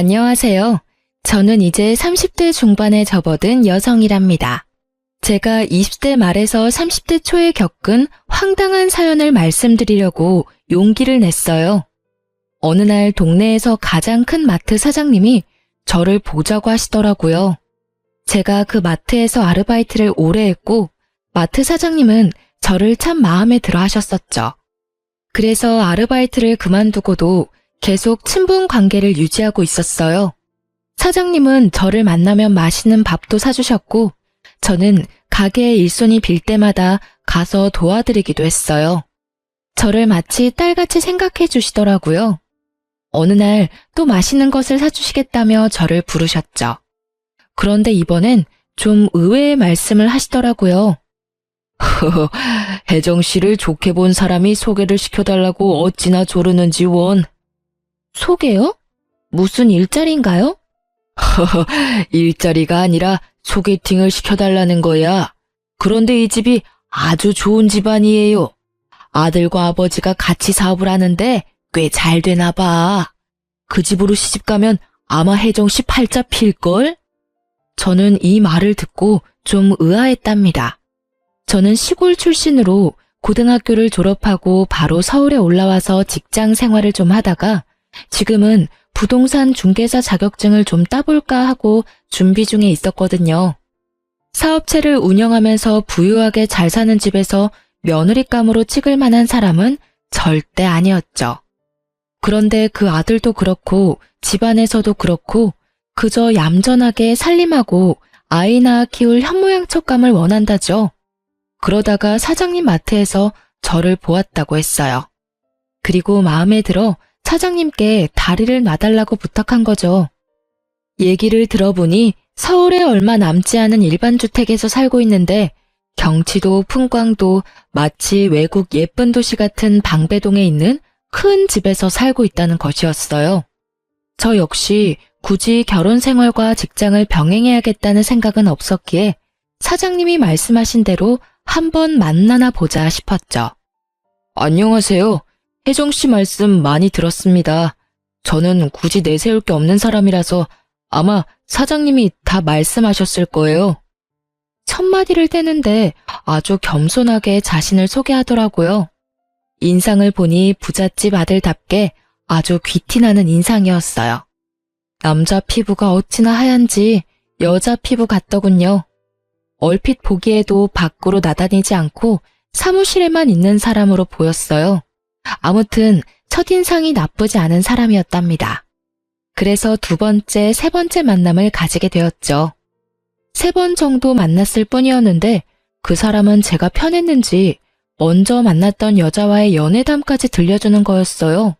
안녕하세요. 저는 이제 30대 중반에 접어든 여성이랍니다. 제가 20대 말에서 30대 초에 겪은 황당한 사연을 말씀드리려고 용기를 냈어요. 어느 날 동네에서 가장 큰 마트 사장님이 저를 보자고 하시더라고요. 제가 그 마트에서 아르바이트를 오래 했고 마트 사장님은 저를 참 마음에 들어 하셨었죠. 그래서 아르바이트를 그만두고도 계속 친분 관계를 유지하고 있었어요. 사장님은 저를 만나면 맛있는 밥도 사주셨고 저는 가게에 일손이 빌 때마다 가서 도와드리기도 했어요. 저를 마치 딸같이 생각해 주시더라고요. 어느 날 또 맛있는 것을 사주시겠다며 저를 부르셨죠. 그런데 이번엔 좀 의외의 말씀을 하시더라고요. 혜정 씨를 좋게 본 사람이 소개를 시켜달라고 어찌나 조르는지 원. 소개요? 무슨 일자리인가요? 일자리가 아니라 소개팅을 시켜달라는 거야. 그런데 이 집이 아주 좋은 집안이에요. 아들과 아버지가 같이 사업을 하는데 꽤 잘 되나 봐. 그 집으로 시집가면 아마 혜정 씨 팔자 필걸? 저는 이 말을 듣고 좀 의아했답니다. 저는 시골 출신으로 고등학교를 졸업하고 바로 서울에 올라와서 직장 생활을 좀 하다가 지금은 부동산 중개사 자격증을 좀 따볼까 하고 준비 중에 있었거든요. 사업체를 운영하면서 부유하게 잘 사는 집에서 며느리감으로 찍을 만한 사람은 절대 아니었죠. 그런데 그 아들도 그렇고 집안에서도 그렇고 그저 얌전하게 살림하고 아이 낳아 키울 현모양처감을 원한다죠. 그러다가 사장님 마트에서 저를 보았다고 했어요. 그리고 마음에 들어 사장님께 다리를 놔달라고 부탁한 거죠. 얘기를 들어보니 서울에 얼마 남지 않은 일반 주택에서 살고 있는데 경치도 풍광도 마치 외국 예쁜 도시 같은 방배동에 있는 큰 집에서 살고 있다는 것이었어요. 저 역시 굳이 결혼 생활과 직장을 병행해야겠다는 생각은 없었기에 사장님이 말씀하신 대로 한번 만나나 보자 싶었죠. 안녕하세요. 혜정 씨 말씀 많이 들었습니다. 저는 굳이 내세울 게 없는 사람이라서 아마 사장님이 다 말씀하셨을 거예요. 첫마디를 떼는데 아주 겸손하게 자신을 소개하더라고요. 인상을 보니 부잣집 아들답게 아주 귀티나는 인상이었어요. 남자 피부가 어찌나 하얀지 여자 피부 같더군요. 얼핏 보기에도 밖으로 나다니지 않고 사무실에만 있는 사람으로 보였어요. 아무튼 첫인상이 나쁘지 않은 사람이었답니다. 그래서 두 번째, 세 번째 만남을 가지게 되었죠. 3번 정도 만났을 뿐이었는데 그 사람은 제가 편했는지 먼저 만났던 여자와의 연애담까지 들려주는 거였어요.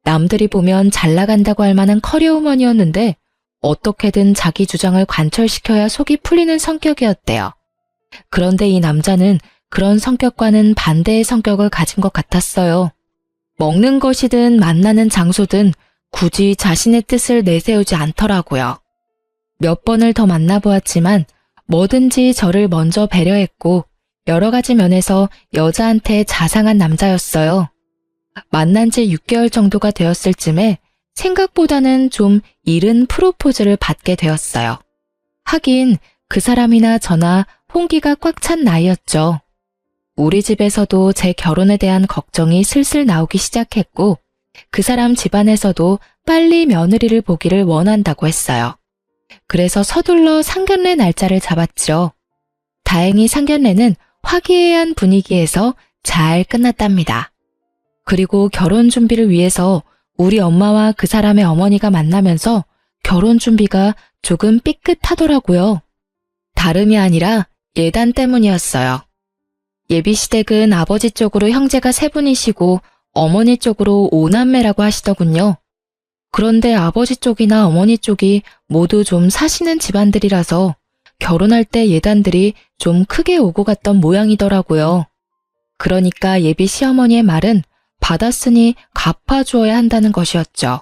남들이 보면 잘 나간다고 할 만한 커리어우먼이었는데 어떻게든 자기 주장을 관철시켜야 속이 풀리는 성격이었대요. 그런데 이 남자는 그런 성격과는 반대의 성격을 가진 것 같았어요. 먹는 것이든 만나는 장소든 굳이 자신의 뜻을 내세우지 않더라고요. 몇 번을 더 만나보았지만 뭐든지 저를 먼저 배려했고 여러 가지 면에서 여자한테 자상한 남자였어요. 만난 지 6개월 정도가 되었을 쯤에 생각보다는 좀 이른 프로포즈를 받게 되었어요. 하긴 그 사람이나 저나 홍기가 꽉 찬 나이였죠. 우리 집에서도 제 결혼에 대한 걱정이 슬슬 나오기 시작했고 그 사람 집안에서도 빨리 며느리를 보기를 원한다고 했어요. 그래서 서둘러 상견례 날짜를 잡았죠. 다행히 상견례는 화기애애한 분위기에서 잘 끝났답니다. 그리고 결혼 준비를 위해서 우리 엄마와 그 사람의 어머니가 만나면서 결혼 준비가 조금 삐끗하더라고요. 다름이 아니라 예단 때문이었어요. 예비시댁은 아버지 쪽으로 형제가 3분이시고 어머니 쪽으로 5남매라고 하시더군요. 그런데 아버지 쪽이나 어머니 쪽이 모두 좀 사시는 집안들이라서 결혼할 때 예단들이 좀 크게 오고 갔던 모양이더라고요. 그러니까 예비 시어머니의 말은 받았으니 갚아주어야 한다는 것이었죠.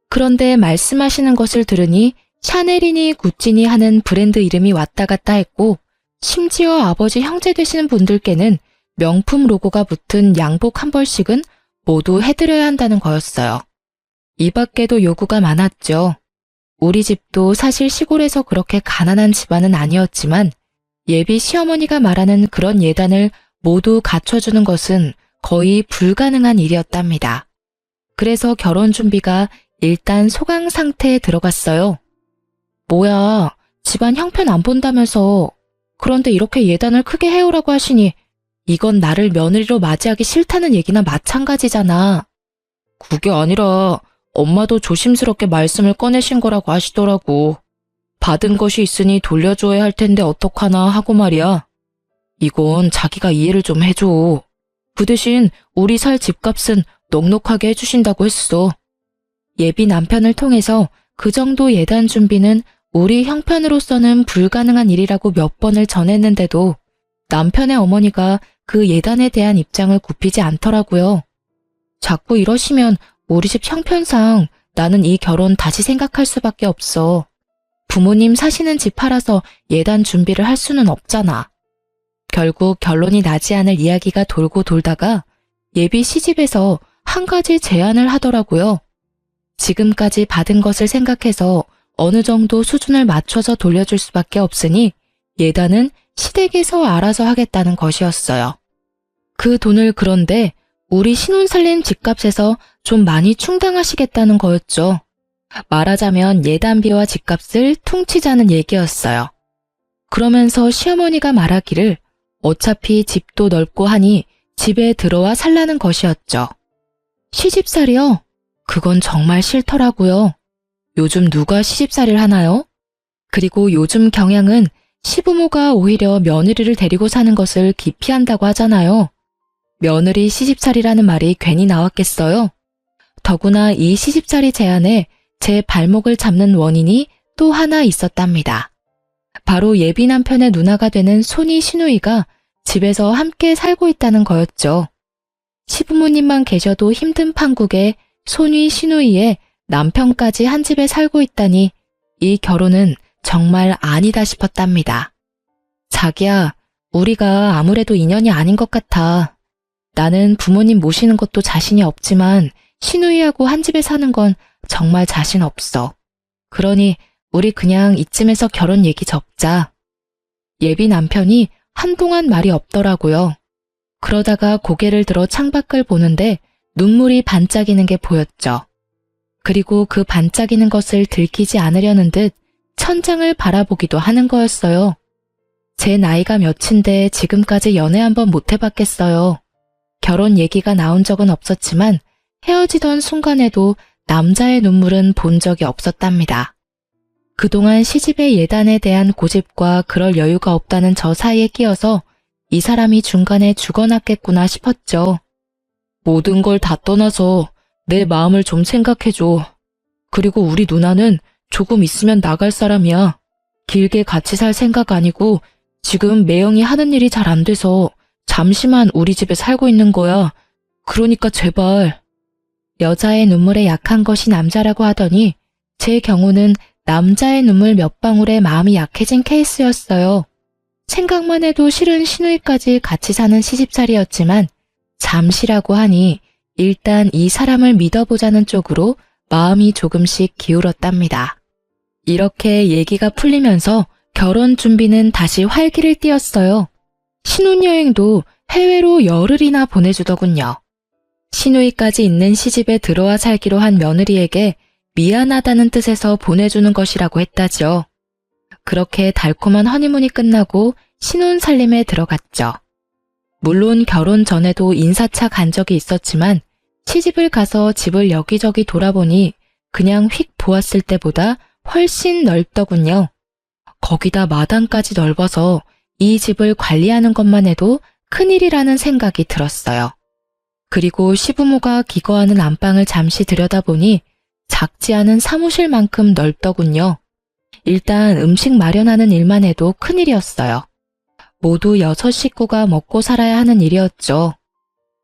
그런데 말씀하시는 것을 들으니 샤넬이니 구찌니 하는 브랜드 이름이 왔다 갔다 했고 심지어 아버지 형제 되시는 분들께는 명품 로고가 붙은 양복 한 벌씩은 모두 해드려야 한다는 거였어요. 이 밖에도 요구가 많았죠. 우리 집도 사실 시골에서 그렇게 가난한 집안은 아니었지만 예비 시어머니가 말하는 그런 예단을 모두 갖춰주는 것은 거의 불가능한 일이었답니다. 그래서 결혼 준비가 일단 소강 상태에 들어갔어요. 뭐야, 집안 형편 안 본다면서. 그런데 이렇게 예단을 크게 해오라고 하시니 이건 나를 며느리로 맞이하기 싫다는 얘기나 마찬가지잖아. 그게 아니라 엄마도 조심스럽게 말씀을 꺼내신 거라고 하시더라고. 받은 것이 있으니 돌려줘야 할 텐데 어떡하나 하고 말이야. 이건 자기가 이해를 좀 해줘. 그 대신 우리 살 집값은 넉넉하게 해주신다고 했어. 예비 남편을 통해서 그 정도 예단 준비는 우리 형편으로서는 불가능한 일이라고 몇 번을 전했는데도 남편의 어머니가 그 예단에 대한 입장을 굽히지 않더라고요. 자꾸 이러시면 우리 집 형편상 나는 이 결혼 다시 생각할 수밖에 없어. 부모님 사시는 집 팔아서 예단 준비를 할 수는 없잖아. 결국 결론이 나지 않을 이야기가 돌고 돌다가 예비 시집에서 한 가지 제안을 하더라고요. 지금까지 받은 것을 생각해서 어느 정도 수준을 맞춰서 돌려줄 수밖에 없으니 예단은 시댁에서 알아서 하겠다는 것이었어요. 그 돈을 그런데 우리 신혼 살림 집값에서 좀 많이 충당하시겠다는 거였죠. 말하자면 예단비와 집값을 퉁치자는 얘기였어요. 그러면서 시어머니가 말하기를 어차피 집도 넓고 하니 집에 들어와 살라는 것이었죠. 시집살이요? 그건 정말 싫더라고요. 요즘 누가 시집살이를 하나요? 그리고 요즘 경향은 시부모가 오히려 며느리를 데리고 사는 것을 기피한다고 하잖아요. 며느리 시집살이라는 말이 괜히 나왔겠어요? 더구나 이 시집살이 제안에 제 발목을 잡는 원인이 또 하나 있었답니다. 바로 예비 남편의 누나가 되는 손이 시누이가 집에서 함께 살고 있다는 거였죠. 시부모님만 계셔도 힘든 판국에 손위 시누이에 남편까지 한 집에 살고 있다니 이 결혼은 정말 아니다 싶었답니다. 자기야, 우리가 아무래도 인연이 아닌 것 같아. 나는 부모님 모시는 것도 자신이 없지만 시누이하고 한 집에 사는 건 정말 자신 없어. 그러니 우리 그냥 이쯤에서 결혼 얘기 접자. 예비 남편이 한동안 말이 없더라고요. 그러다가 고개를 들어 창밖을 보는데 눈물이 반짝이는 게 보였죠. 그리고 그 반짝이는 것을 들키지 않으려는 듯 천장을 바라보기도 하는 거였어요. 제 나이가 몇인데 지금까지 연애 한번 못 해봤겠어요. 결혼 얘기가 나온 적은 없었지만 헤어지던 순간에도 남자의 눈물은 본 적이 없었답니다. 그동안 시집의 예단에 대한 고집과 그럴 여유가 없다는 저 사이에 끼어서 이 사람이 중간에 죽어났겠구나 싶었죠. 모든 걸 다 떠나서 내 마음을 좀 생각해줘. 그리고 우리 누나는 조금 있으면 나갈 사람이야. 길게 같이 살 생각 아니고 지금 매형이 하는 일이 잘 안 돼서 잠시만 우리 집에 살고 있는 거야. 그러니까 제발. 여자의 눈물에 약한 것이 남자라고 하더니 제 경우는 남자의 눈물 몇 방울에 마음이 약해진 케이스였어요. 생각만 해도 싫은 시누이까지 같이 사는 시집살이였지만 잠시라고 하니 일단 이 사람을 믿어보자는 쪽으로 마음이 조금씩 기울었답니다. 이렇게 얘기가 풀리면서 결혼 준비는 다시 활기를 띠었어요. 신혼여행도 해외로 열흘이나 보내주더군요. 시누이까지 있는 시집에 들어와 살기로 한 며느리에게 미안하다는 뜻에서 보내주는 것이라고 했다죠. 그렇게 달콤한 허니문이 끝나고 신혼살림에 들어갔죠. 물론 결혼 전에도 인사차 간 적이 있었지만 시집을 가서 집을 여기저기 돌아보니 그냥 휙 보았을 때보다 훨씬 넓더군요. 거기다 마당까지 넓어서 이 집을 관리하는 것만 해도 큰일이라는 생각이 들었어요. 그리고 시부모가 기거하는 안방을 잠시 들여다보니 작지 않은 사무실만큼 넓더군요. 일단 음식 마련하는 일만 해도 큰일이었어요. 모두 6식구가 먹고 살아야 하는 일이었죠.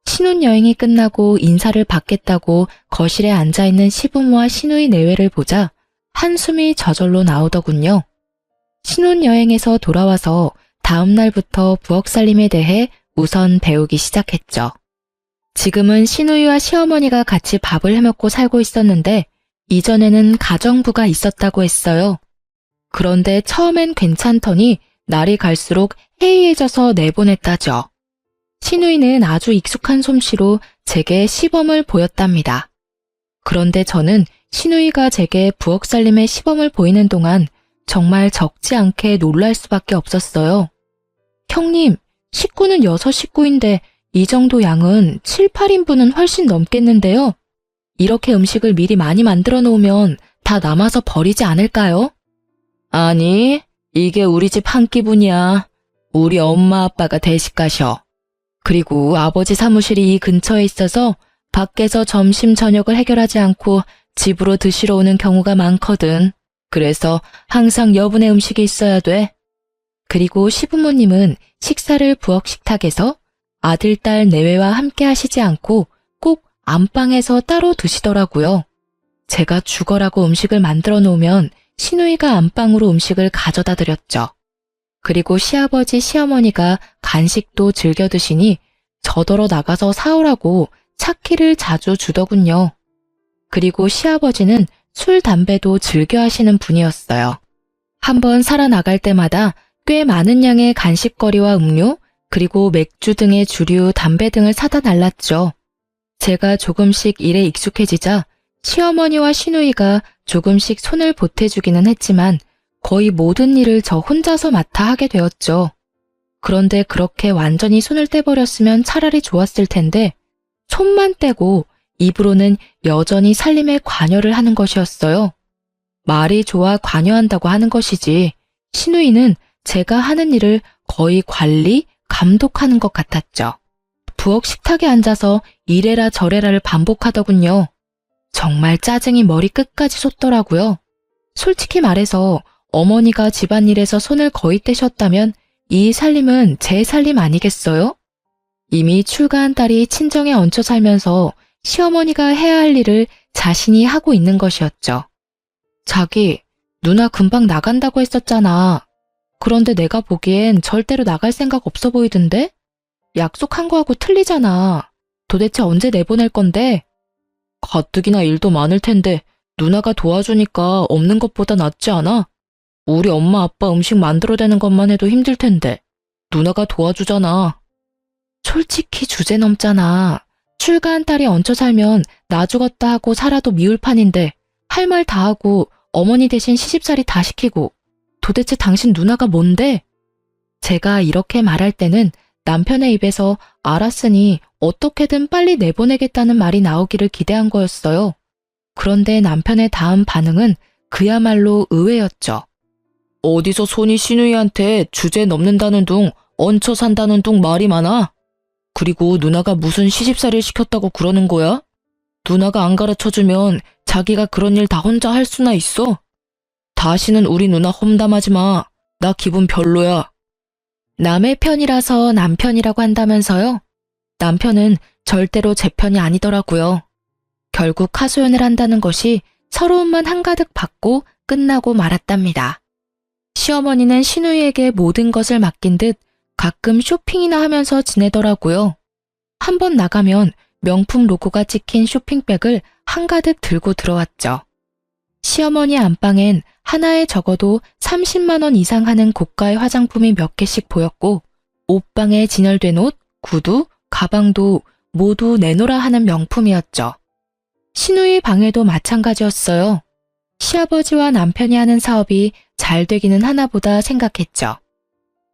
신혼여행이 끝나고 인사를 받겠다고 거실에 앉아있는 시부모와 시누이 내외를 보자 한숨이 저절로 나오더군요. 신혼여행에서 돌아와서 다음 날부터 부엌살림에 대해 우선 배우기 시작했죠. 지금은 시누이와 시어머니가 같이 밥을 해먹고 살고 있었는데 이전에는 가정부가 있었다고 했어요. 그런데 처음엔 괜찮더니 날이 갈수록 해이해져서 내보냈다죠. 시누이는 아주 익숙한 솜씨로 제게 시범을 보였답니다. 그런데 저는 시누이가 제게 부엌 살림의 시범을 보이는 동안 정말 적지 않게 놀랄 수밖에 없었어요. 형님, 식구는 6식구인데 이 정도 양은 7, 8인분은 훨씬 넘겠는데요. 이렇게 음식을 미리 많이 만들어 놓으면 다 남아서 버리지 않을까요? 아니, 이게 우리 집 한 끼분이야. 우리 엄마 아빠가 대식 가셔. 그리고 아버지 사무실이 이 근처에 있어서 밖에서 점심 저녁을 해결하지 않고 집으로 드시러 오는 경우가 많거든. 그래서 항상 여분의 음식이 있어야 돼. 그리고 시부모님은 식사를 부엌 식탁에서 아들, 딸 내외와 함께 하시지 않고 꼭 안방에서 따로 드시더라고요. 제가 죽어라고 음식을 만들어 놓으면 시누이가 안방으로 음식을 가져다 드렸죠. 그리고 시아버지, 시어머니가 간식도 즐겨 드시니 저더러 나가서 사오라고 차키를 자주 주더군요. 그리고 시아버지는 술, 담배도 즐겨 하시는 분이었어요. 한번 살아나갈 때마다 꽤 많은 양의 간식거리와 음료, 그리고 맥주 등의 주류, 담배 등을 사다 달랐죠. 제가 조금씩 일에 익숙해지자 시어머니와 시누이가 조금씩 손을 보태주기는 했지만 거의 모든 일을 저 혼자서 맡아 하게 되었죠. 그런데 그렇게 완전히 손을 떼버렸으면 차라리 좋았을 텐데 손만 떼고 입으로는 여전히 살림에 관여를 하는 것이었어요. 말이 좋아 관여한다고 하는 것이지 시누이는 제가 하는 일을 거의 관리, 감독하는 것 같았죠. 부엌 식탁에 앉아서 이래라 저래라를 반복하더군요. 정말 짜증이 머리 끝까지 솟더라고요. 솔직히 말해서 어머니가 집안일에서 손을 거의 떼셨다면 이 살림은 제 살림 아니겠어요? 이미 출가한 딸이 친정에 얹혀 살면서 시어머니가 해야 할 일을 자신이 하고 있는 것이었죠. 자기, 누나 금방 나간다고 했었잖아. 그런데 내가 보기엔 절대로 나갈 생각 없어 보이던데? 약속한 거하고 틀리잖아. 도대체 언제 내보낼 건데? 가뜩이나 일도 많을 텐데 누나가 도와주니까 없는 것보다 낫지 않아? 우리 엄마 아빠 음식 만들어대는 것만 해도 힘들 텐데 누나가 도와주잖아. 솔직히 주제 넘잖아. 출가한 딸이 얹혀 살면 나 죽었다 하고 살아도 미울 판인데 할 말 다 하고 어머니 대신 시집살이 다 시키고 도대체 당신 누나가 뭔데? 제가 이렇게 말할 때는 남편의 입에서 알았으니 어떻게든 빨리 내보내겠다는 말이 나오기를 기대한 거였어요. 그런데 남편의 다음 반응은 그야말로 의외였죠. 어디서 손이 시누이한테 주제 넘는다는 둥, 얹혀 산다는 둥 말이 많아? 그리고 누나가 무슨 시집살이를 시켰다고 그러는 거야? 누나가 안 가르쳐주면 자기가 그런 일 다 혼자 할 수나 있어? 다시는 우리 누나 험담하지 마. 나 기분 별로야. 남의 편이라서 남편이라고 한다면서요? 남편은 절대로 제 편이 아니더라고요. 결국 하소연을 한다는 것이 서러움만 한가득 받고 끝나고 말았답니다. 시어머니는 시누이에게 모든 것을 맡긴 듯 가끔 쇼핑이나 하면서 지내더라고요. 한번 나가면 명품 로고가 찍힌 쇼핑백을 한가득 들고 들어왔죠. 시어머니 안방엔 하나에 적어도 30만 원 이상 하는 고가의 화장품이 몇 개씩 보였고 옷방에 진열된 옷, 구두, 가방도 모두 내놓으라 하는 명품이었죠. 시누이 방에도 마찬가지였어요. 시아버지와 남편이 하는 사업이 잘 되기는 하나보다 생각했죠.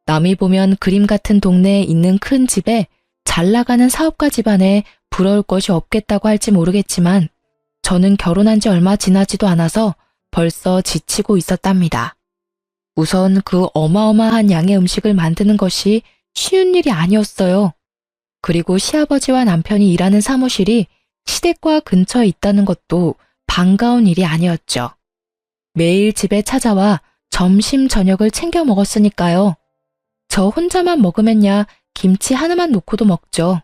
남이 보면 그림 같은 동네에 있는 큰 집에 잘 나가는 사업가 집안에 부러울 것이 없겠다고 할지 모르겠지만 저는 결혼한 지 얼마 지나지도 않아서 벌써 지치고 있었답니다. 우선 그 어마어마한 양의 음식을 만드는 것이 쉬운 일이 아니었어요. 그리고 시아버지와 남편이 일하는 사무실이 시댁과 근처에 있다는 것도 반가운 일이 아니었죠. 매일 집에 찾아와 점심, 저녁을 챙겨 먹었으니까요. 저 혼자만 먹으면야 김치 하나만 놓고도 먹죠.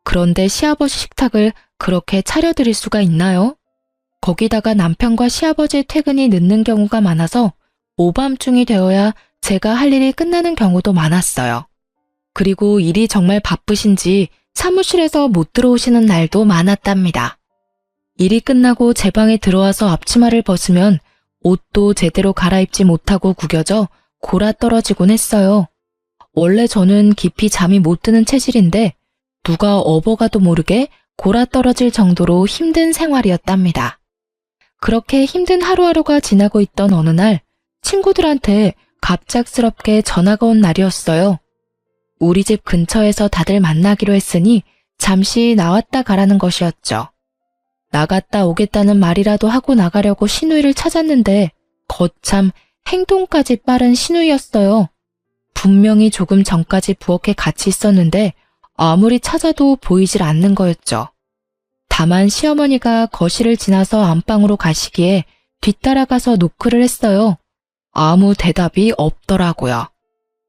그런데 시아버지 식탁을 그렇게 차려드릴 수가 있나요? 거기다가 남편과 시아버지의 퇴근이 늦는 경우가 많아서 오밤중이 되어야 제가 할 일이 끝나는 경우도 많았어요. 그리고 일이 정말 바쁘신지 사무실에서 못 들어오시는 날도 많았답니다. 일이 끝나고 제 방에 들어와서 앞치마를 벗으면 옷도 제대로 갈아입지 못하고 구겨져 골아 떨어지곤 했어요. 원래 저는 깊이 잠이 못 드는 체질인데 누가 업어가도 모르게 골아 떨어질 정도로 힘든 생활이었답니다. 그렇게 힘든 하루하루가 지나고 있던 어느 날 친구들한테 갑작스럽게 전화가 온 날이었어요. 우리 집 근처에서 다들 만나기로 했으니 잠시 나왔다 가라는 것이었죠. 나갔다 오겠다는 말이라도 하고 나가려고 신우이를 찾았는데 거참 행동까지 빠른 신우이였어요. 분명히 조금 전까지 부엌에 같이 있었는데 아무리 찾아도 보이질 않는 거였죠. 다만 시어머니가 거실을 지나서 안방으로 가시기에 뒤따라가서 노크를 했어요. 아무 대답이 없더라고요.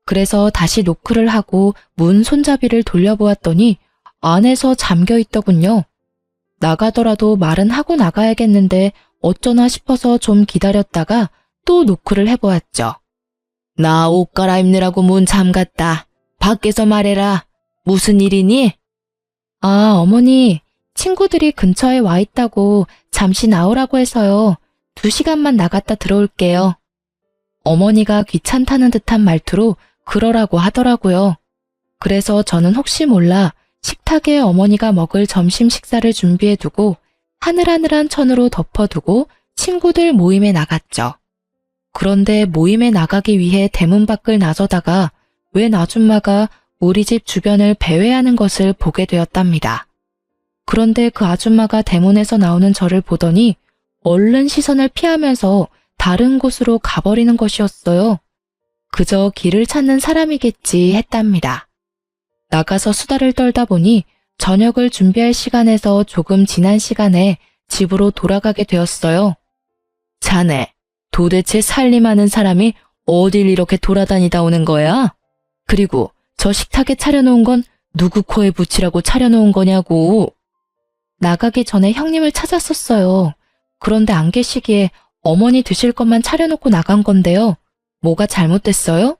그래서 다시 노크를 하고 문 손잡이를 돌려보았더니 안에서 잠겨 있더군요. 나가더라도 말은 하고 나가야겠는데 어쩌나 싶어서 좀 기다렸다가 또 노크를 해보았죠. 나 옷 갈아입느라고 문 잠갔다. 밖에서 말해라. 무슨 일이니? 아, 어머니. 친구들이 근처에 와 있다고 잠시 나오라고 해서요. 2시간만 나갔다 들어올게요. 어머니가 귀찮다는 듯한 말투로 그러라고 하더라고요. 그래서 저는 혹시 몰라 식탁에 어머니가 먹을 점심 식사를 준비해두고 하늘하늘한 천으로 덮어두고 친구들 모임에 나갔죠. 그런데 모임에 나가기 위해 대문 밖을 나서다가 웬 아줌마가 우리 집 주변을 배회하는 것을 보게 되었답니다. 그런데 그 아줌마가 대문에서 나오는 저를 보더니 얼른 시선을 피하면서 다른 곳으로 가버리는 것이었어요. 그저 길을 찾는 사람이겠지 했답니다. 나가서 수다를 떨다 보니 저녁을 준비할 시간에서 조금 지난 시간에 집으로 돌아가게 되었어요. 자네, 도대체 살림하는 사람이 어딜 이렇게 돌아다니다 오는 거야? 그리고 저 식탁에 차려놓은 건 누구 코에 붙이라고 차려놓은 거냐고. 나가기 전에 형님을 찾았었어요. 그런데 안 계시기에 어머니 드실 것만 차려놓고 나간 건데요. 뭐가 잘못됐어요?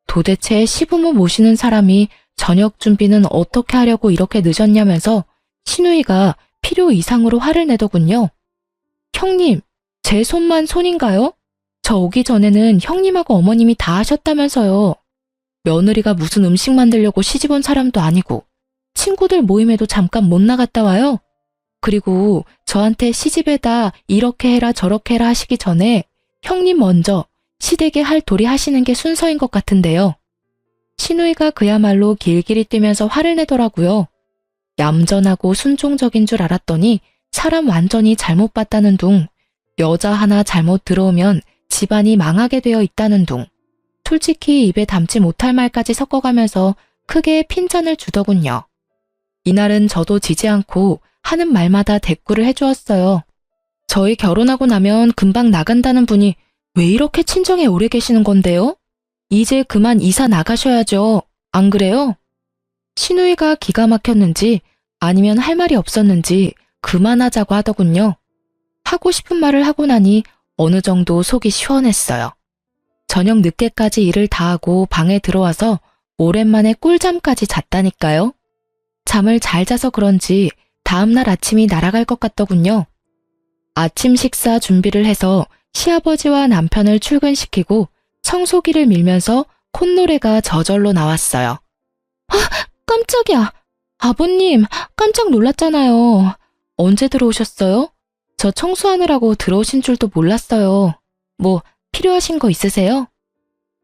도대체 시부모 모시는 사람이 저녁 준비는 어떻게 하려고 이렇게 늦었냐면서 신우이가 필요 이상으로 화를 내더군요. 형님, 제 손만 손인가요? 저 오기 전에는 형님하고 어머님이 다 하셨다면서요. 며느리가 무슨 음식 만들려고 시집 온 사람도 아니고 친구들 모임에도 잠깐 못 나갔다 와요. 그리고 저한테 시집에다 이렇게 해라 저렇게 해라 하시기 전에 형님 먼저 시댁에 할 도리 하시는 게 순서인 것 같은데요. 신우이가 그야말로 길길이 뛰면서 화를 내더라고요. 얌전하고 순종적인 줄 알았더니 사람 완전히 잘못 봤다는 둥, 여자 하나 잘못 들어오면 집안이 망하게 되어 있다는 둥, 솔직히 입에 담지 못할 말까지 섞어가면서 크게 핀잔을 주더군요. 이날은 저도 지지 않고 하는 말마다 대꾸를 해주었어요. 저희 결혼하고 나면 금방 나간다는 분이 왜 이렇게 친정에 오래 계시는 건데요? 이제 그만 이사 나가셔야죠. 안 그래요? 신우이가 기가 막혔는지 아니면 할 말이 없었는지 그만하자고 하더군요. 하고 싶은 말을 하고 나니 어느 정도 속이 시원했어요. 저녁 늦게까지 일을 다 하고 방에 들어와서 오랜만에 꿀잠까지 잤다니까요. 잠을 잘 자서 그런지 다음날 아침이 날아갈 것 같더군요. 아침 식사 준비를 해서 시아버지와 남편을 출근시키고 청소기를 밀면서 콧노래가 저절로 나왔어요. 아, 깜짝이야. 아버님, 깜짝 놀랐잖아요. 언제 들어오셨어요? 저 청소하느라고 들어오신 줄도 몰랐어요. 뭐 필요하신 거 있으세요?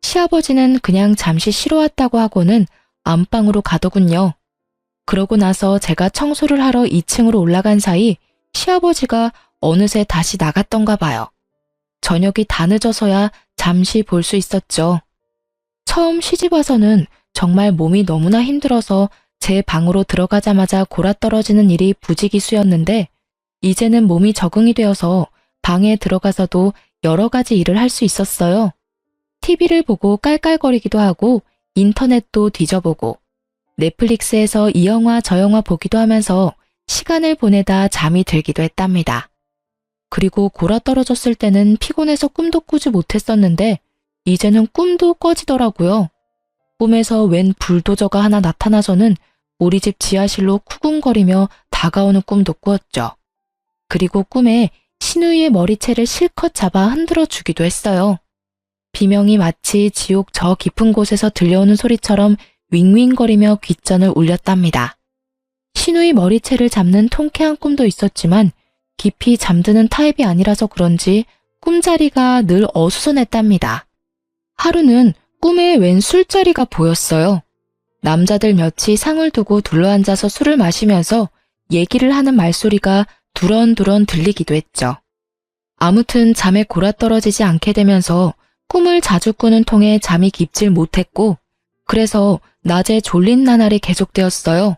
시아버지는 그냥 잠시 쉬러 왔다고 하고는 안방으로 가더군요. 그러고 나서 제가 청소를 하러 2층으로 올라간 사이 시아버지가 어느새 다시 나갔던가 봐요. 저녁이 다 늦어서야 잠시 볼 수 있었죠. 처음 시집 와서는 정말 몸이 너무나 힘들어서 제 방으로 들어가자마자 골아떨어지는 일이 부지기수였는데 이제는 몸이 적응이 되어서 방에 들어가서도 여러 가지 일을 할 수 있었어요. TV를 보고 깔깔거리기도 하고 인터넷도 뒤져보고 넷플릭스에서 이 영화 저 영화 보기도 하면서 시간을 보내다 잠이 들기도 했답니다. 그리고 골아떨어졌을 때는 피곤해서 꿈도 꾸지 못했었는데 이제는 꿈도 꺼지더라고요. 꿈에서 웬 불도저가 하나 나타나서는 우리 집 지하실로 쿠궁거리며 다가오는 꿈도 꾸었죠. 그리고 꿈에 신우이의 머리채를 실컷 잡아 흔들어 주기도 했어요. 비명이 마치 지옥 저 깊은 곳에서 들려오는 소리처럼 윙윙거리며 귓전을 울렸답니다. 신우이 머리채를 잡는 통쾌한 꿈도 있었지만 깊이 잠드는 타입이 아니라서 그런지 꿈자리가 늘 어수선했답니다. 하루는 꿈에 웬 술자리가 보였어요. 남자들 몇이 상을 두고 둘러앉아서 술을 마시면서 얘기를 하는 말소리가 두런두런 들리기도 했죠. 아무튼 잠에 골아떨어지지 않게 되면서 꿈을 자주 꾸는 통에 잠이 깊질 못했고 그래서 낮에 졸린 나날이 계속되었어요.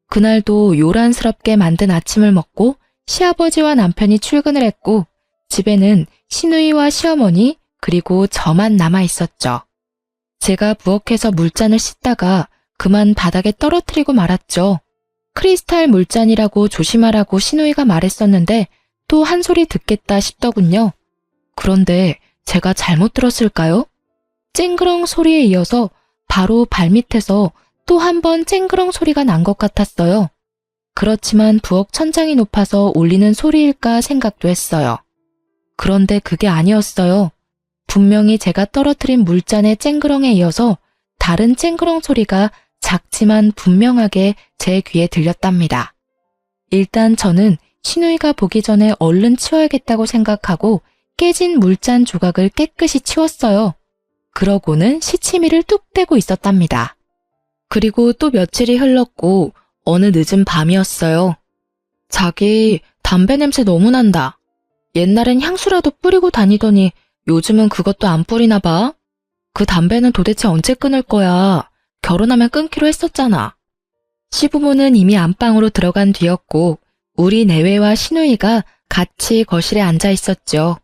그날도 요란스럽게 만든 아침을 먹고 시아버지와 남편이 출근을 했고 집에는 시누이와 시어머니 그리고 저만 남아 있었죠. 제가 부엌에서 물잔을 씻다가 그만 바닥에 떨어뜨리고 말았죠. 크리스탈 물잔이라고 조심하라고 시누이가 말했었는데 또 한 소리 듣겠다 싶더군요. 그런데 제가 잘못 들었을까요? 쨍그렁 소리에 이어서 바로 발밑에서 또 한 번 쨍그렁 소리가 난 것 같았어요. 그렇지만 부엌 천장이 높아서 울리는 소리일까 생각도 했어요. 그런데 그게 아니었어요. 분명히 제가 떨어뜨린 물잔의 쨍그렁에 이어서 다른 쨍그렁 소리가 작지만 분명하게 제 귀에 들렸답니다. 일단 저는 시누이가 보기 전에 얼른 치워야겠다고 생각하고 깨진 물잔 조각을 깨끗이 치웠어요. 그러고는 시치미를 뚝 떼고 있었답니다. 그리고 또 며칠이 흘렀고 어느 늦은 밤이었어요. 자기 담배 냄새 너무 난다. 옛날엔 향수라도 뿌리고 다니더니 요즘은 그것도 안 뿌리나 봐. 그 담배는 도대체 언제 끊을 거야? 결혼하면 끊기로 했었잖아. 시부모는 이미 안방으로 들어간 뒤였고 우리 내외와 시누이가 같이 거실에 앉아 있었죠.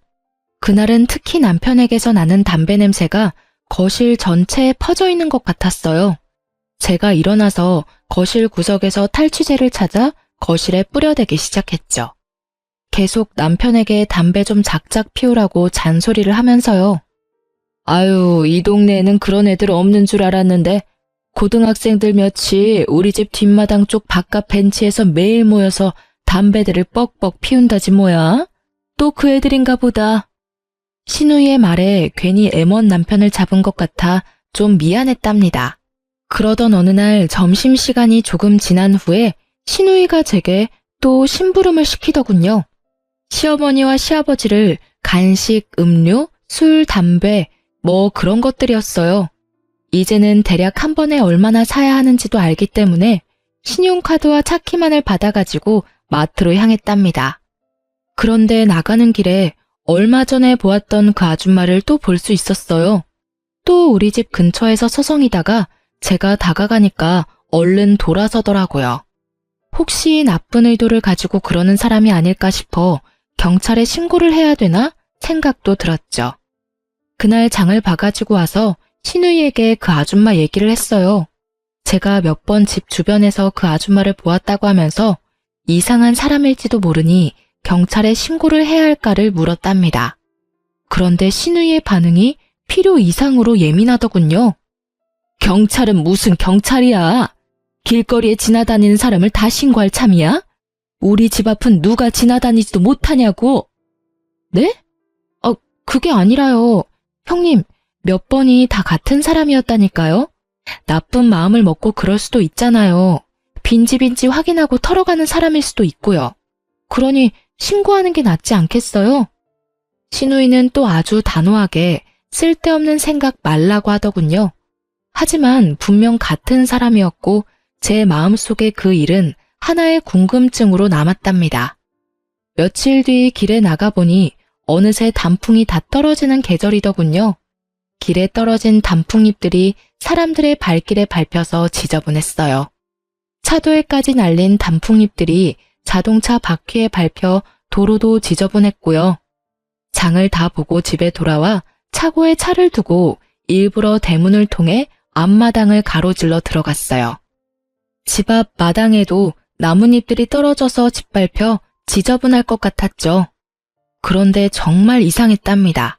그날은 특히 남편에게서 나는 담배 냄새가 거실 전체에 퍼져 있는 것 같았어요. 제가 일어나서 거실 구석에서 탈취제를 찾아 거실에 뿌려대기 시작했죠. 계속 남편에게 담배 좀 작작 피우라고 잔소리를 하면서요. 아유, 이 동네에는 그런 애들 없는 줄 알았는데 고등학생들 몇이 우리 집 뒷마당 쪽 바깥 벤치에서 매일 모여서 담배들을 뻑뻑 피운다지 뭐야? 또 그 애들인가 보다. 시누이의 말에 괜히 애먼 남편을 잡은 것 같아 좀 미안했답니다. 그러던 어느 날 점심시간이 조금 지난 후에 시누이가 제게 또 심부름을 시키더군요. 시어머니와 시아버지를 간식, 음료, 술, 담배 뭐 그런 것들이었어요. 이제는 대략 한 번에 얼마나 사야 하는지도 알기 때문에 신용카드와 차키만을 받아가지고 마트로 향했답니다. 그런데 나가는 길에 얼마 전에 보았던 그 아줌마를 또 볼 수 있었어요. 또 우리 집 근처에서 서성이다가 제가 다가가니까 얼른 돌아서더라고요. 혹시 나쁜 의도를 가지고 그러는 사람이 아닐까 싶어 경찰에 신고를 해야 되나 생각도 들었죠. 그날 장을 봐가지고 와서 시누이에게 그 아줌마 얘기를 했어요. 제가 몇 번 집 주변에서 그 아줌마를 보았다고 하면서 이상한 사람일지도 모르니 경찰에 신고를 해야 할까를 물었답니다. 그런데 시누이의 반응이 필요 이상으로 예민하더군요. 경찰은 무슨 경찰이야? 길거리에 지나다니는 사람을 다 신고할 참이야? 우리 집 앞은 누가 지나다니지도 못하냐고. 네? 그게 아니라요. 형님, 몇 번이 다 같은 사람이었다니까요. 나쁜 마음을 먹고 그럴 수도 있잖아요. 빈집인지 확인하고 털어가는 사람일 수도 있고요. 그러니 신고하는 게 낫지 않겠어요? 시누이는 또 아주 단호하게 쓸데없는 생각 말라고 하더군요. 하지만 분명 같은 사람이었고 제 마음속에 그 일은 하나의 궁금증으로 남았답니다. 며칠 뒤 길에 나가보니 어느새 단풍이 다 떨어지는 계절이더군요. 길에 떨어진 단풍잎들이 사람들의 발길에 밟혀서 지저분했어요. 차도에까지 날린 단풍잎들이 자동차 바퀴에 밟혀 도로도 지저분했고요. 장을 다 보고 집에 돌아와 차고에 차를 두고 일부러 대문을 통해 앞마당을 가로질러 들어갔어요. 집 앞 마당에도 나뭇잎들이 떨어져서 짓밟혀 지저분할 것 같았죠. 그런데 정말 이상했답니다.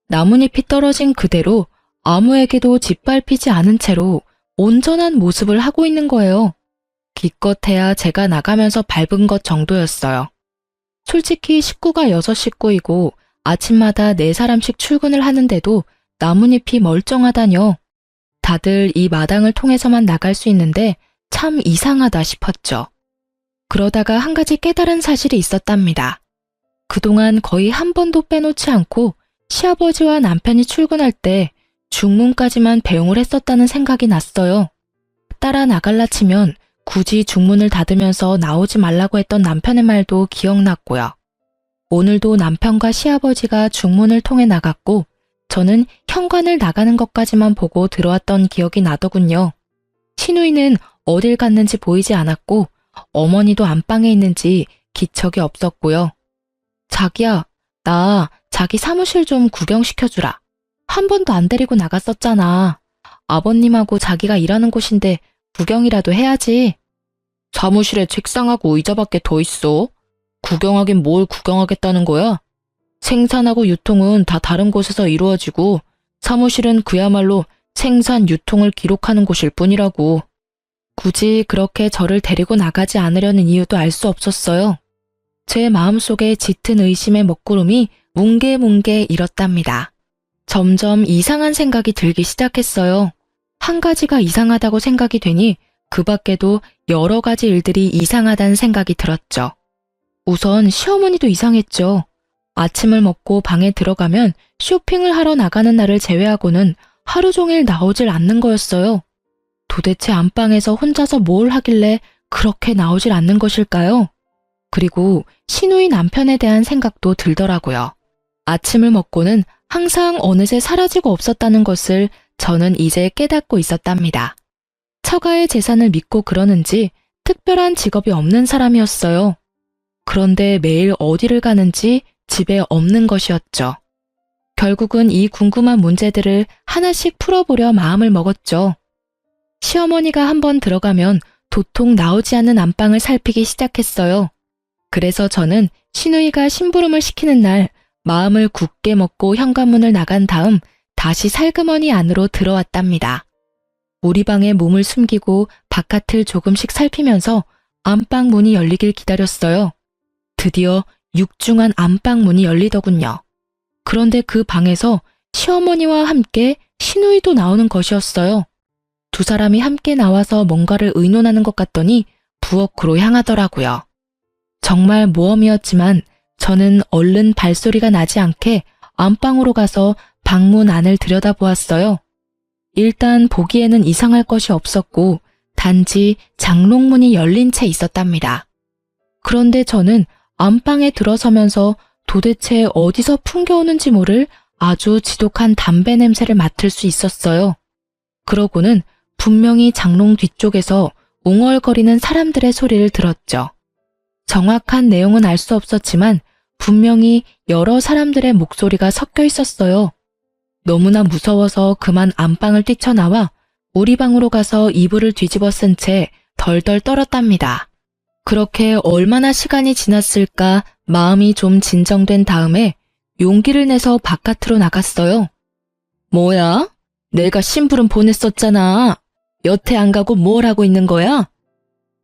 나뭇잎이 떨어진 그대로 아무에게도 짓밟히지 않은 채로 온전한 모습을 하고 있는 거예요. 기껏해야 제가 나가면서 밟은 것 정도였어요. 솔직히 식구가 6식구이고 아침마다 4사람씩 출근을 하는데도 나뭇잎이 멀쩡하다뇨. 다들 이 마당을 통해서만 나갈 수 있는데 참 이상하다 싶었죠. 그러다가 한 가지 깨달은 사실이 있었답니다. 그동안 거의 한 번도 빼놓지 않고 시아버지와 남편이 출근할 때 중문까지만 배웅을 했었다는 생각이 났어요. 따라 나갈라 치면 굳이 중문을 닫으면서 나오지 말라고 했던 남편의 말도 기억났고요. 오늘도 남편과 시아버지가 중문을 통해 나갔고 저는 현관을 나가는 것까지만 보고 들어왔던 기억이 나더군요. 시누이는 어딜 갔는지 보이지 않았고 어머니도 안방에 있는지 기척이 없었고요. 자기야, 나 자기 사무실 좀 구경시켜주라. 한 번도 안 데리고 나갔었잖아. 아버님하고 자기가 일하는 곳인데 구경이라도 해야지. 사무실에 책상하고 의자밖에 더 있어. 구경하긴 뭘 구경하겠다는 거야? 생산하고 유통은 다 다른 곳에서 이루어지고 사무실은 그야말로 생산, 유통을 기록하는 곳일 뿐이라고. 굳이 그렇게 저를 데리고 나가지 않으려는 이유도 알 수 없었어요. 제 마음속에 짙은 의심의 먹구름이 뭉게뭉게 일었답니다. 점점 이상한 생각이 들기 시작했어요. 한 가지가 이상하다고 생각이 되니 그 밖에도 여러 가지 일들이 이상하다는 생각이 들었죠. 우선 시어머니도 이상했죠. 아침을 먹고 방에 들어가면 쇼핑을 하러 나가는 날을 제외하고는 하루 종일 나오질 않는 거였어요. 도대체 안방에서 혼자서 뭘 하길래 그렇게 나오질 않는 것일까요? 그리고 시누이 남편에 대한 생각도 들더라고요. 아침을 먹고는 항상 어느새 사라지고 없었다는 것을 저는 이제 깨닫고 있었답니다. 처가의 재산을 믿고 그러는지 특별한 직업이 없는 사람이었어요. 그런데 매일 어디를 가는지 집에 없는 것이었죠. 결국은 이 궁금한 문제들을 하나씩 풀어보려 마음을 먹었죠. 시어머니가 한번 들어가면 도통 나오지 않는 안방을 살피기 시작했어요. 그래서 저는 시누이가 심부름을 시키는 날 마음을 굳게 먹고 현관문을 나간 다음 다시 살그머니 안으로 들어왔답니다. 우리 방에 몸을 숨기고 바깥을 조금씩 살피면서 안방 문이 열리길 기다렸어요. 드디어 육중한 안방 문이 열리더군요. 그런데 그 방에서 시어머니와 함께 시누이도 나오는 것이었어요. 두 사람이 함께 나와서 뭔가를 의논하는 것 같더니 부엌으로 향하더라고요. 정말 모험이었지만 저는 얼른 발소리가 나지 않게 안방으로 가서 방문 안을 들여다보았어요. 일단 보기에는 이상할 것이 없었고 단지 장롱문이 열린 채 있었답니다. 그런데 저는 안방에 들어서면서 도대체 어디서 풍겨오는지 모를 아주 지독한 담배 냄새를 맡을 수 있었어요. 그러고는 분명히 장롱 뒤쪽에서 웅얼거리는 사람들의 소리를 들었죠. 정확한 내용은 알 수 없었지만 분명히 여러 사람들의 목소리가 섞여 있었어요. 너무나 무서워서 그만 안방을 뛰쳐나와 우리 방으로 가서 이불을 뒤집어 쓴 채 덜덜 떨었답니다. 그렇게 얼마나 시간이 지났을까 마음이 좀 진정된 다음에 용기를 내서 바깥으로 나갔어요. 뭐야? 내가 심부름 보냈었잖아. 여태 안 가고 뭘 하고 있는 거야?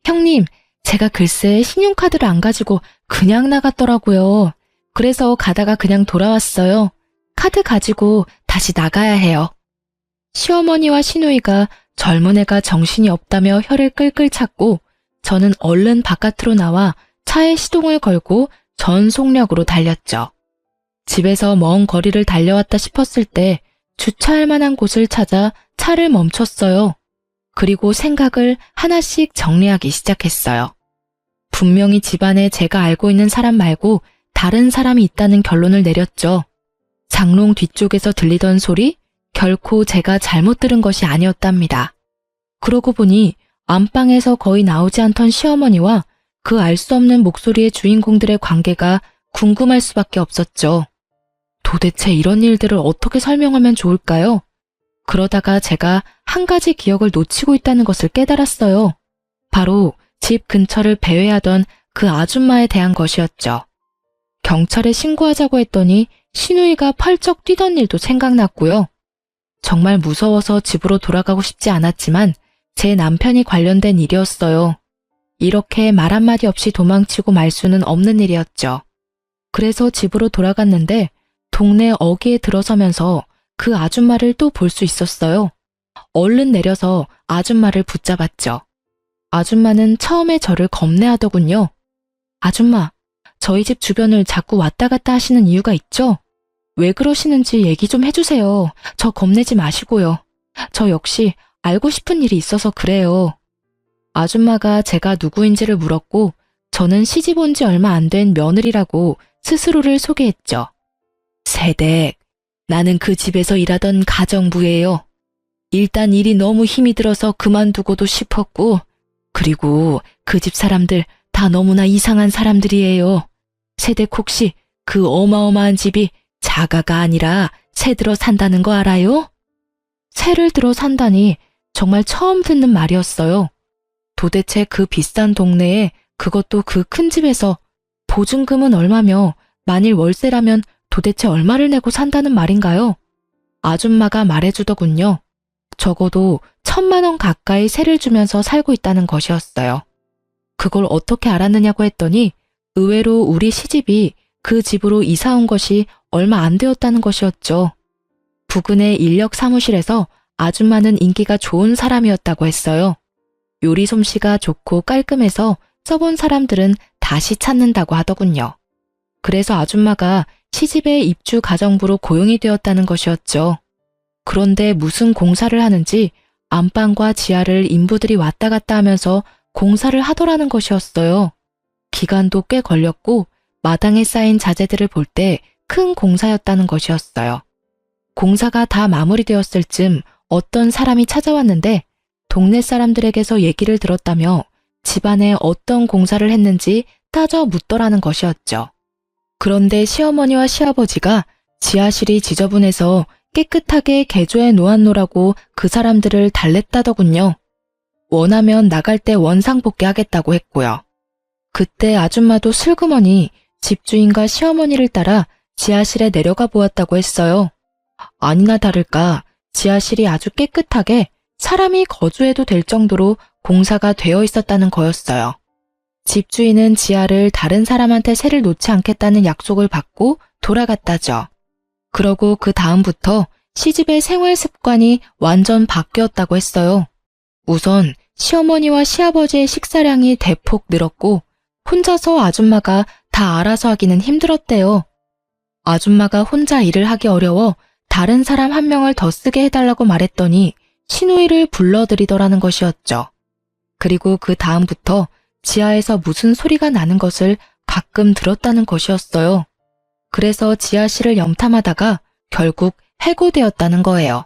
형님, 제가 글쎄 신용카드를 안 가지고 그냥 나갔더라고요. 그래서 가다가 그냥 돌아왔어요. 카드 가지고 다시 나가야 해요. 시어머니와 시누이가 젊은 애가 정신이 없다며 혀를 끌끌 찼고 저는 얼른 바깥으로 나와 차에 시동을 걸고 전 속력으로 달렸죠. 집에서 먼 거리를 달려왔다 싶었을 때 주차할 만한 곳을 찾아 차를 멈췄어요. 그리고 생각을 하나씩 정리하기 시작했어요. 분명히 집안에 제가 알고 있는 사람 말고 다른 사람이 있다는 결론을 내렸죠. 장롱 뒤쪽에서 들리던 소리, 결코 제가 잘못 들은 것이 아니었답니다. 그러고 보니 안방에서 거의 나오지 않던 시어머니와 그 알 수 없는 목소리의 주인공들의 관계가 궁금할 수밖에 없었죠. 도대체 이런 일들을 어떻게 설명하면 좋을까요? 그러다가 제가 한 가지 기억을 놓치고 있다는 것을 깨달았어요. 바로 집 근처를 배회하던 그 아줌마에 대한 것이었죠. 경찰에 신고하자고 했더니 시누이가 펄쩍 뛰던 일도 생각났고요. 정말 무서워서 집으로 돌아가고 싶지 않았지만 제 남편이 관련된 일이었어요. 이렇게 말 한마디 없이 도망치고 말 수는 없는 일이었죠. 그래서 집으로 돌아갔는데 동네 어귀에 들어서면서 그 아줌마를 또 볼 수 있었어요. 얼른 내려서 아줌마를 붙잡았죠. 아줌마는 처음에 저를 겁내하더군요. 아줌마, 저희 집 주변을 자꾸 왔다 갔다 하시는 이유가 있죠? 왜 그러시는지 얘기 좀 해주세요. 저 겁내지 마시고요. 저 역시 알고 싶은 일이 있어서 그래요. 아줌마가 제가 누구인지를 물었고 저는 시집 온 지 얼마 안 된 며느리라고 스스로를 소개했죠. 세댁, 나는 그 집에서 일하던 가정부예요. 일단 일이 너무 힘이 들어서 그만두고도 싶었고, 그리고 그 집 사람들 다 너무나 이상한 사람들이에요. 세댁 혹시 그 어마어마한 집이 자가가 아니라 새 들어 산다는 거 알아요? 새를 들어 산다니 정말 처음 듣는 말이었어요. 도대체 그 비싼 동네에 그것도 그 큰 집에서 보증금은 얼마며 만일 월세라면 도대체 얼마를 내고 산다는 말인가요? 아줌마가 말해주더군요. 적어도 1,000만 원 가까이 세를 주면서 살고 있다는 것이었어요. 그걸 어떻게 알았느냐고 했더니 의외로 우리 시집이 그 집으로 이사 온 것이 얼마 안 되었다는 것이었죠. 부근의 인력 사무실에서 아줌마는 인기가 좋은 사람이었다고 했어요. 요리 솜씨가 좋고 깔끔해서 써본 사람들은 다시 찾는다고 하더군요. 그래서 아줌마가 시집의 입주 가정부로 고용이 되었다는 것이었죠. 그런데 무슨 공사를 하는지 안방과 지하를 인부들이 왔다 갔다 하면서 공사를 하더라는 것이었어요. 기간도 꽤 걸렸고 마당에 쌓인 자재들을 볼 때 큰 공사였다는 것이었어요. 공사가 다 마무리되었을 즈음 어떤 사람이 찾아왔는데 동네 사람들에게서 얘기를 들었다며 집안에 어떤 공사를 했는지 따져 묻더라는 것이었죠. 그런데 시어머니와 시아버지가 지하실이 지저분해서 깨끗하게 개조해 놓았노라고 그 사람들을 달랬다더군요. 원하면 나갈 때 원상복귀 하겠다고 했고요. 그때 아줌마도 슬그머니 집주인과 시어머니를 따라 지하실에 내려가 보았다고 했어요. 아니나 다를까 지하실이 아주 깨끗하게 사람이 거주해도 될 정도로 공사가 되어 있었다는 거였어요. 집주인은 지하를 다른 사람한테 세를 놓지 않겠다는 약속을 받고 돌아갔다죠. 그러고 그 다음부터 시집의 생활 습관이 완전 바뀌었다고 했어요. 우선 시어머니와 시아버지의 식사량이 대폭 늘었고 혼자서 아줌마가 다 알아서 하기는 힘들었대요. 아줌마가 혼자 일을 하기 어려워 다른 사람 한 명을 더 쓰게 해달라고 말했더니 시누이를 불러들이더라는 것이었죠. 그리고 그 다음부터 지하에서 무슨 소리가 나는 것을 가끔 들었다는 것이었어요. 그래서 지하실을 염탐하다가 결국 해고되었다는 거예요.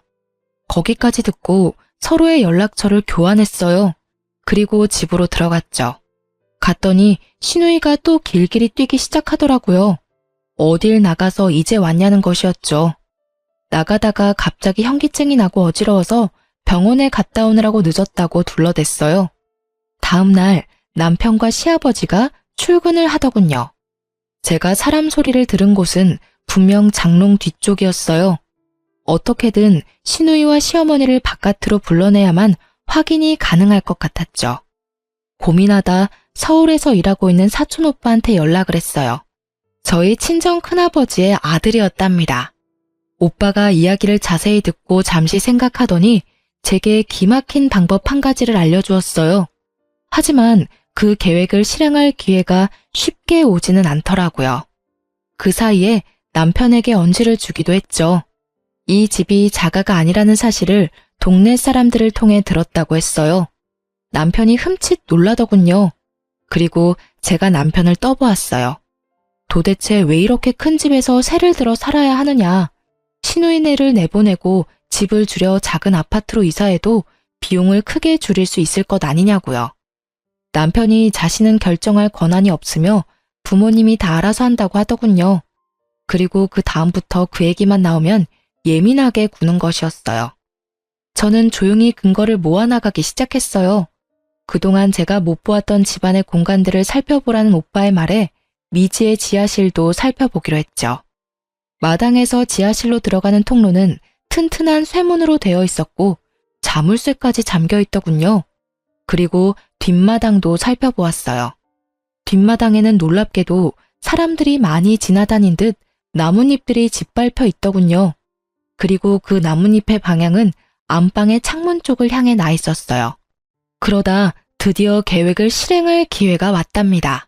거기까지 듣고 서로의 연락처를 교환했어요. 그리고 집으로 들어갔죠. 갔더니 시누이가 또 길길이 뛰기 시작하더라고요. 어딜 나가서 이제 왔냐는 것이었죠. 나가다가 갑자기 현기증이 나고 어지러워서 병원에 갔다 오느라고 늦었다고 둘러댔어요. 다음 날 남편과 시아버지가 출근을 하더군요. 제가 사람 소리를 들은 곳은 분명 장롱 뒤쪽이었어요. 어떻게든 시누이와 시어머니를 바깥으로 불러내야만 확인이 가능할 것 같았죠. 고민하다 서울에서 일하고 있는 사촌 오빠한테 연락을 했어요. 저희 친정 큰아버지의 아들이었답니다. 오빠가 이야기를 자세히 듣고 잠시 생각하더니 제게 기막힌 방법 한 가지를 알려주었어요. 하지만 그 계획을 실행할 기회가 쉽게 오지는 않더라고요. 그 사이에 남편에게 언지를 주기도 했죠. 이 집이 자가가 아니라는 사실을 동네 사람들을 통해 들었다고 했어요. 남편이 흠칫 놀라더군요. 그리고 제가 남편을 떠보았어요. 도대체 왜 이렇게 큰 집에서 새를 들어 살아야 하느냐. 시누이네를 내보내고 집을 줄여 작은 아파트로 이사해도 비용을 크게 줄일 수 있을 것 아니냐고요. 남편이 자신은 결정할 권한이 없으며 부모님이 다 알아서 한다고 하더군요. 그리고 그 다음부터 그 얘기만 나오면 예민하게 구는 것이었어요. 저는 조용히 근거를 모아나가기 시작했어요. 그동안 제가 못 보았던 집안의 공간들을 살펴보라는 오빠의 말에 미지의 지하실도 살펴보기로 했죠. 마당에서 지하실로 들어가는 통로는 튼튼한 쇠문으로 되어 있었고 자물쇠까지 잠겨 있더군요. 그리고 뒷마당도 살펴보았어요. 뒷마당에는 놀랍게도 사람들이 많이 지나다닌 듯 나뭇잎들이 짓밟혀 있더군요. 그리고 그 나뭇잎의 방향은 안방의 창문 쪽을 향해 나 있었어요. 그러다 드디어 계획을 실행할 기회가 왔답니다.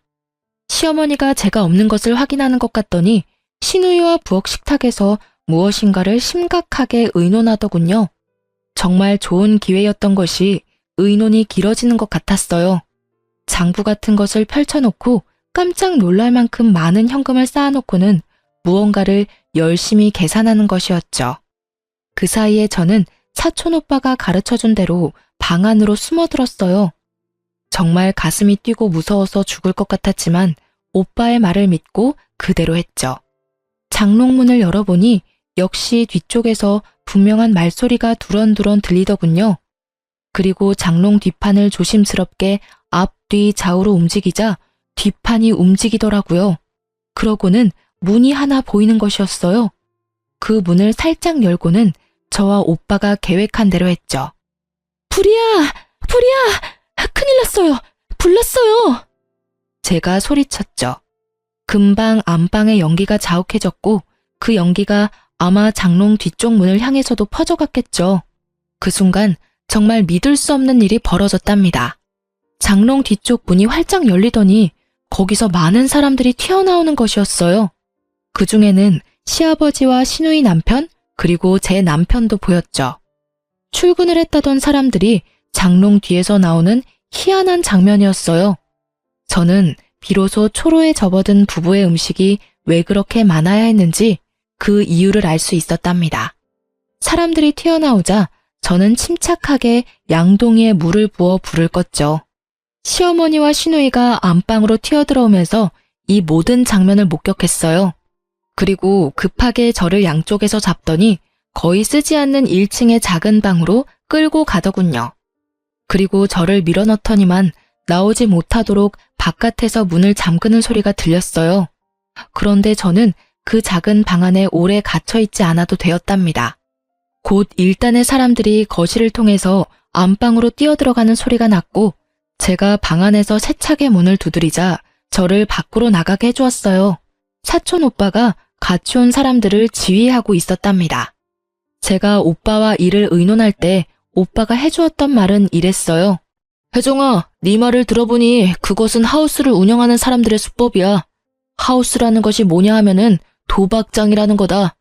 시어머니가 제가 없는 것을 확인하는 것 같더니 시누이와 부엌 식탁에서 무엇인가를 심각하게 의논하더군요. 정말 좋은 기회였던 것이 의논이 길어지는 것 같았어요. 장부 같은 것을 펼쳐놓고 깜짝 놀랄 만큼 많은 현금을 쌓아놓고는 무언가를 열심히 계산하는 것이었죠. 그 사이에 저는 사촌 오빠가 가르쳐준 대로 방 안으로 숨어들었어요. 정말 가슴이 뛰고 무서워서 죽을 것 같았지만 오빠의 말을 믿고 그대로 했죠. 장롱문을 열어보니 역시 뒤쪽에서 분명한 말소리가 두런두런 들리더군요. 그리고 장롱 뒷판을 조심스럽게 앞, 뒤, 좌우로 움직이자 뒷판이 움직이더라고요. 그러고는 문이 하나 보이는 것이었어요. 그 문을 살짝 열고는 저와 오빠가 계획한 대로 했죠. 불이야! 불이야! 큰일 났어요! 불 났어요! 제가 소리쳤죠. 금방 안방의 연기가 자욱해졌고 그 연기가 아마 장롱 뒤쪽 문을 향해서도 퍼져갔겠죠. 그 순간 정말 믿을 수 없는 일이 벌어졌답니다. 장롱 뒤쪽 문이 활짝 열리더니 거기서 많은 사람들이 튀어나오는 것이었어요. 그 중에는 시아버지와 시누이 남편 그리고 제 남편도 보였죠. 출근을 했다던 사람들이 장롱 뒤에서 나오는 희한한 장면이었어요. 저는 비로소 초로에 접어든 부부의 음식이 왜 그렇게 많아야 했는지 그 이유를 알 수 있었답니다. 사람들이 튀어나오자 저는 침착하게 양동이에 물을 부어 불을 껐죠. 시어머니와 시누이가 안방으로 튀어들어오면서 이 모든 장면을 목격했어요. 그리고 급하게 저를 양쪽에서 잡더니 거의 쓰지 않는 1층의 작은 방으로 끌고 가더군요. 그리고 저를 밀어넣더니만 나오지 못하도록 바깥에서 문을 잠그는 소리가 들렸어요. 그런데 저는 그 작은 방 안에 오래 갇혀있지 않아도 되었답니다. 곧 일단의 사람들이 거실을 통해서 안방으로 뛰어들어가는 소리가 났고 제가 방 안에서 세차게 문을 두드리자 저를 밖으로 나가게 해주었어요. 사촌 오빠가 같이 온 사람들을 지휘하고 있었답니다. 제가 오빠와 일을 의논할 때 오빠가 해주었던 말은 이랬어요. 혜정아, 네 말을 들어보니 그것은 하우스를 운영하는 사람들의 수법이야. 하우스라는 것이 뭐냐 하면은 도박장이라는 거다.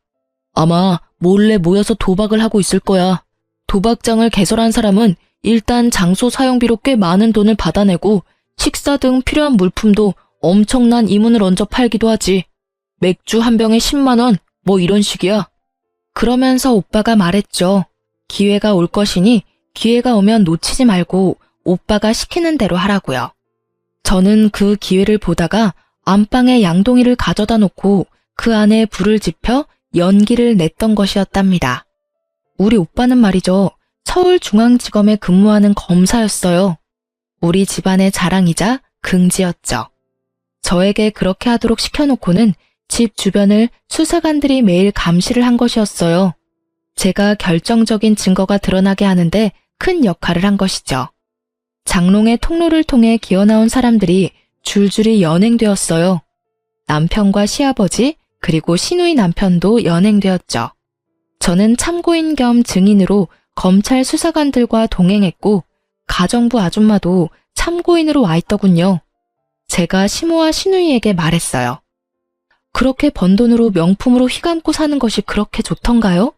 아마 몰래 모여서 도박을 하고 있을 거야. 도박장을 개설한 사람은 일단 장소 사용비로 꽤 많은 돈을 받아내고 식사 등 필요한 물품도 엄청난 이문을 얹어 팔기도 하지. 맥주 한 병에 10만 원, 뭐 이런 식이야. 그러면서 오빠가 말했죠. 기회가 올 것이니 기회가 오면 놓치지 말고 오빠가 시키는 대로 하라고요. 저는 그 기회를 보다가 안방에 양동이를 가져다 놓고 그 안에 불을 지펴 연기를 냈던 것이었답니다. 우리 오빠는 말이죠. 서울중앙지검에 근무하는 검사였어요. 우리 집안의 자랑이자 긍지였죠. 저에게 그렇게 하도록 시켜놓고는 집 주변을 수사관들이 매일 감시를 한 것이었어요. 제가 결정적인 증거가 드러나게 하는데 큰 역할을 한 것이죠. 장롱의 통로를 통해 기어나온 사람들이 줄줄이 연행되었어요. 남편과 시아버지 그리고 시누이 남편도 연행되었죠. 저는 참고인 겸 증인으로 검찰 수사관들과 동행했고 가정부 아줌마도 참고인으로 와 있더군요. 제가 시모와 시누이에게 말했어요. 그렇게 번 돈으로 명품으로 휘감고 사는 것이 그렇게 좋던가요?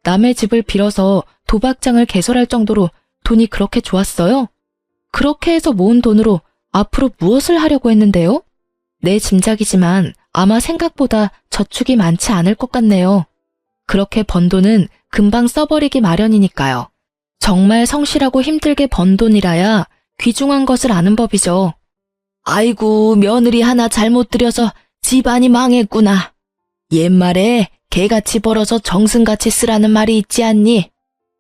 남의 집을 빌어서 도박장을 개설할 정도로 돈이 그렇게 좋았어요? 그렇게 해서 모은 돈으로 앞으로 무엇을 하려고 했는데요? 내 짐작이지만 아마 생각보다 저축이 많지 않을 것 같네요. 그렇게 번 돈은 금방 써버리기 마련이니까요. 정말 성실하고 힘들게 번 돈이라야 귀중한 것을 아는 법이죠. 아이고, 며느리 하나 잘못 들여서 집안이 망했구나. 옛말에 개같이 벌어서 정승같이 쓰라는 말이 있지 않니?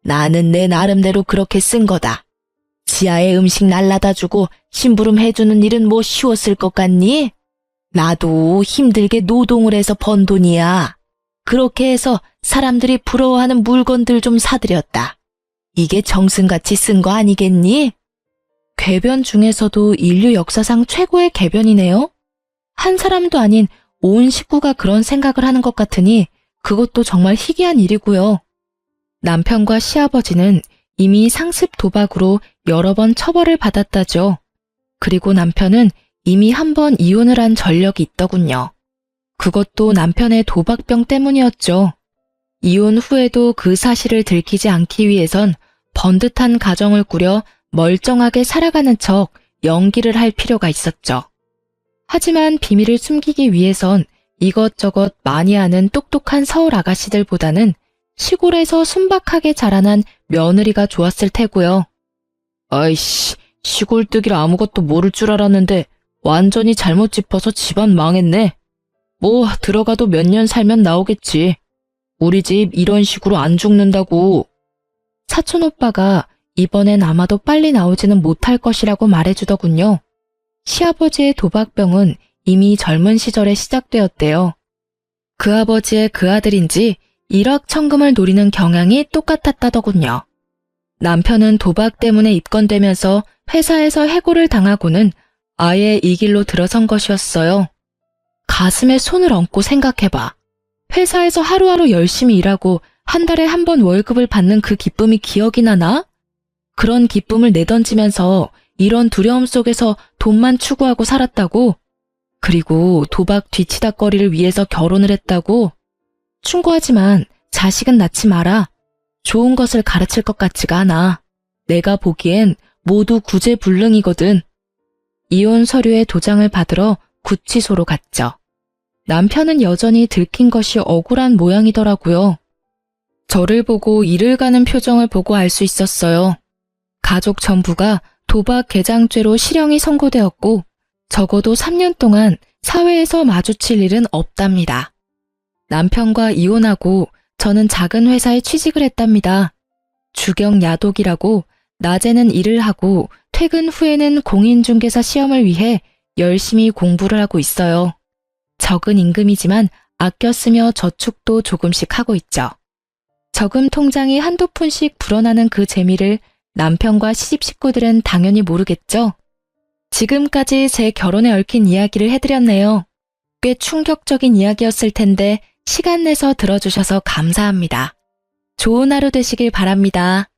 나는 내 나름대로 그렇게 쓴 거다. 지하에 음식 날라다 주고 심부름 해주는 일은 뭐 쉬웠을 것 같니? 나도 힘들게 노동을 해서 번 돈이야. 그렇게 해서 사람들이 부러워하는 물건들 좀 사들였다. 이게 정승같이 쓴 거 아니겠니? 궤변 중에서도 인류 역사상 최고의 궤변이네요. 한 사람도 아닌 온 식구가 그런 생각을 하는 것 같으니 그것도 정말 희귀한 일이고요. 남편과 시아버지는 이미 상습 도박으로 여러 번 처벌을 받았다죠. 그리고 남편은 이미 한 번 이혼을 한 전력이 있더군요. 그것도 남편의 도박병 때문이었죠. 이혼 후에도 그 사실을 들키지 않기 위해선 번듯한 가정을 꾸려 멀쩡하게 살아가는 척 연기를 할 필요가 있었죠. 하지만 비밀을 숨기기 위해선 이것저것 많이 아는 똑똑한 서울 아가씨들보다는 시골에서 순박하게 자라난 며느리가 좋았을 테고요. 아이씨, 시골뜨기라 아무것도 모를 줄 알았는데 완전히 잘못 짚어서 집안 망했네. 뭐 들어가도 몇 년 살면 나오겠지. 우리 집 이런 식으로 안 죽는다고. 사촌오빠가 이번엔 아마도 빨리 나오지는 못할 것이라고 말해주더군요. 시아버지의 도박병은 이미 젊은 시절에 시작되었대요. 그 아버지의 그 아들인지 일확천금을 노리는 경향이 똑같았다더군요. 남편은 도박 때문에 입건되면서 회사에서 해고를 당하고는 아예 이 길로 들어선 것이었어요. 가슴에 손을 얹고 생각해봐. 회사에서 하루하루 열심히 일하고 한 달에 한 번 월급을 받는 그 기쁨이 기억이 나나? 그런 기쁨을 내던지면서 이런 두려움 속에서 돈만 추구하고 살았다고? 그리고 도박 뒤치다꺼리를 위해서 결혼을 했다고? 충고하지만 자식은 낳지 마라. 좋은 것을 가르칠 것 같지가 않아. 내가 보기엔 모두 구제불능이거든. 이혼 서류의 도장을 받으러 구치소로 갔죠. 남편은 여전히 들킨 것이 억울한 모양이더라고요. 저를 보고 이를 가는 표정을 보고 알 수 있었어요. 가족 전부가 도박 개장죄로 실형이 선고되었고 적어도 3년 동안 사회에서 마주칠 일은 없답니다. 남편과 이혼하고 저는 작은 회사에 취직을 했답니다. 주경 야독이라고 낮에는 일을 하고 퇴근 후에는 공인중개사 시험을 위해 열심히 공부를 하고 있어요. 적은 임금이지만 아껴 쓰며 저축도 조금씩 하고 있죠. 저금 통장이 한두 푼씩 불어나는 그 재미를 남편과 시집 식구들은 당연히 모르겠죠. 지금까지 제 결혼에 얽힌 이야기를 해드렸네요. 꽤 충격적인 이야기였을 텐데 시간 내서 들어주셔서 감사합니다. 좋은 하루 되시길 바랍니다.